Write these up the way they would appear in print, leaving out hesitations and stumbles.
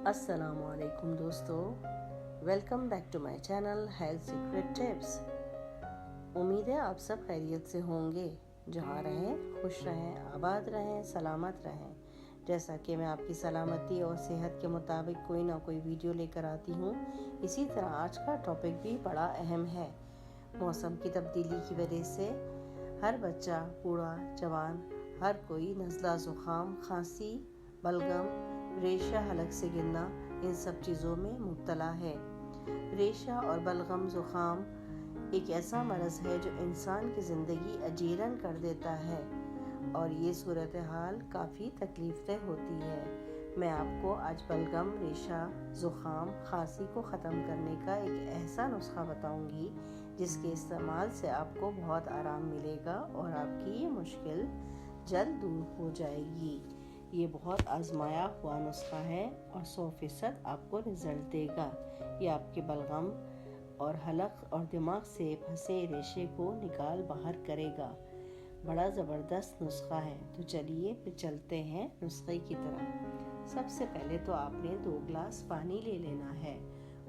अस्सलामुअलैकुम दोस्तों, welcome back to my channel health secret tips. उम्मीद है आप सब खैरियत से होंगे। जहाँ रहें खुश रहें, आबाद रहें, सलामत रहें। जैसा कि मैं आपकी सलामती और सेहत के मुताबिक कोई ना कोई वीडियो लेकर आती हूँ, इसी तरह आज का टॉपिक भी बड़ा अहम है। मौसम की तब्दीली की वजह से हर बच्चा, बूढ़ा, जवान, हर कोई नज़ला, ज़ुकाम, खांसी, बलगम, रेशा, हलक से गिरना, इन सब चीज़ों में मुब्तला है। रेशा और बलगम, ज़ुकाम एक ऐसा मरज़ है जो इंसान की ज़िंदगी अजीरन कर देता है और ये सूरत हाल काफ़ी तकलीफ़देह होती है। मैं आपको आज बलगम, रेशा, ज़ुकाम, खांसी को ख़त्म करने का एक ऐसा नुस्खा बताऊंगी जिसके इस्तेमाल से आपको बहुत आराम मिलेगा और आपकी ये मुश्किल जल्द दूर हो जाएगी। ये बहुत आजमाया हुआ नुस्खा है और 100% आपको रिजल्ट देगा। ये आपके बलगम और हलक और दिमाग से फंसे रेशे को निकाल बाहर करेगा। बड़ा ज़बरदस्त नुस्खा है। तो चलिए फिर चलते हैं नुस्खे की तरफ। सबसे पहले तो आपने 2 गिलास पानी ले लेना है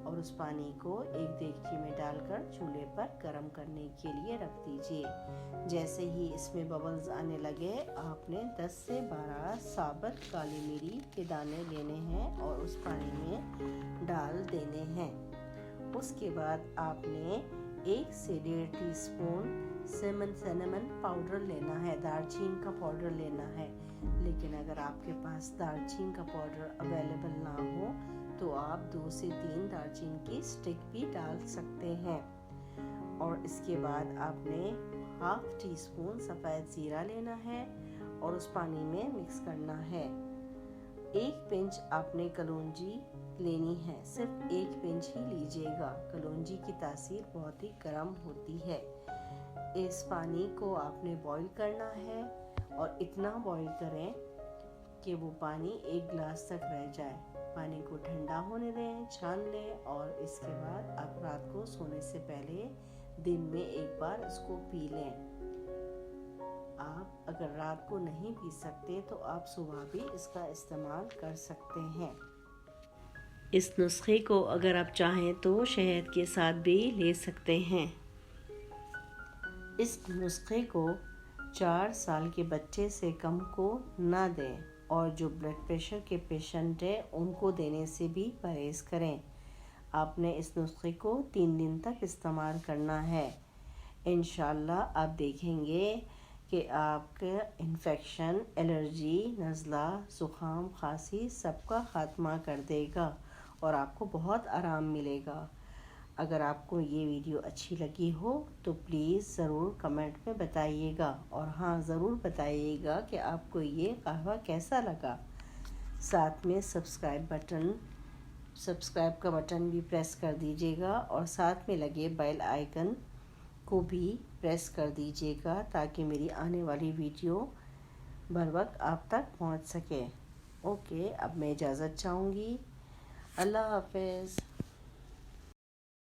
और उस पानी को एक देगची में डालकर चूल्हे पर गर्म करने के लिए रख दीजिए। जैसे ही इसमें बबल्स आने लगे, आपने 10 से 12 साबुत काली मिरी के दाने लेने हैं और उस पानी में डाल देने हैं। उसके बाद आपने 1 से 1.5 टीस्पून सिनेमन पाउडर लेना है, दालचीनी का पाउडर लेना है। लेकिन अगर आपके पास दालचीनी का पाउडर अवेलेबल ना हो तो आप 2 से 3 दालचीनी की स्टिक भी डाल सकते हैं। और इसके बाद आपने 1/2 टीस्पून सफ़ेद ज़ीरा लेना है और उस पानी में मिक्स करना है। 1 पिंच आपने कलौंजी लेनी है, सिर्फ 1 पिंच ही लीजिएगा। कलौंजी की तासीर बहुत ही गर्म होती है। इस पानी को आपने बॉईल करना है और इतना बॉईल करें कि वो पानी 1 गिलास तक रह जाए। पानी को ठंडा होने दें, छान लें और इसके बाद आप रात को सोने से पहले दिन में एक बार इसको पी लें। आप अगर रात को नहीं पी सकते तो आप सुबह भी इसका इस्तेमाल कर सकते हैं। इस नुस्खे को अगर आप चाहें तो शहद के साथ भी ले सकते हैं। इस नुस्खे को 4 साल के बच्चे से कम को ना दें और जो ब्लड प्रेशर के पेशेंट हैं उनको देने से भी परहेज़ करें। आपने इस नुस्खे को 3 दिन तक इस्तेमाल करना है। इंशाल्लाह आप देखेंगे कि आपके इन्फेक्शन, एलर्जी, नज़ला, ज़ुकाम, खांसी सबका ख़ात्मा कर देगा और आपको बहुत आराम मिलेगा। अगर आपको ये वीडियो अच्छी लगी हो तो प्लीज़ ज़रूर कमेंट में बताइएगा और हाँ, ज़रूर बताइएगा कि आपको ये कहवा कैसा लगा। साथ में सब्सक्राइब का बटन भी प्रेस कर दीजिएगा और साथ में लगे बेल आइकन को भी प्रेस कर दीजिएगा ताकि मेरी आने वाली वीडियो बर वक्त आप तक पहुंच सके। ओके, अब मैं इजाज़त चाहूँगी। अल्लाह हाफ़िज़।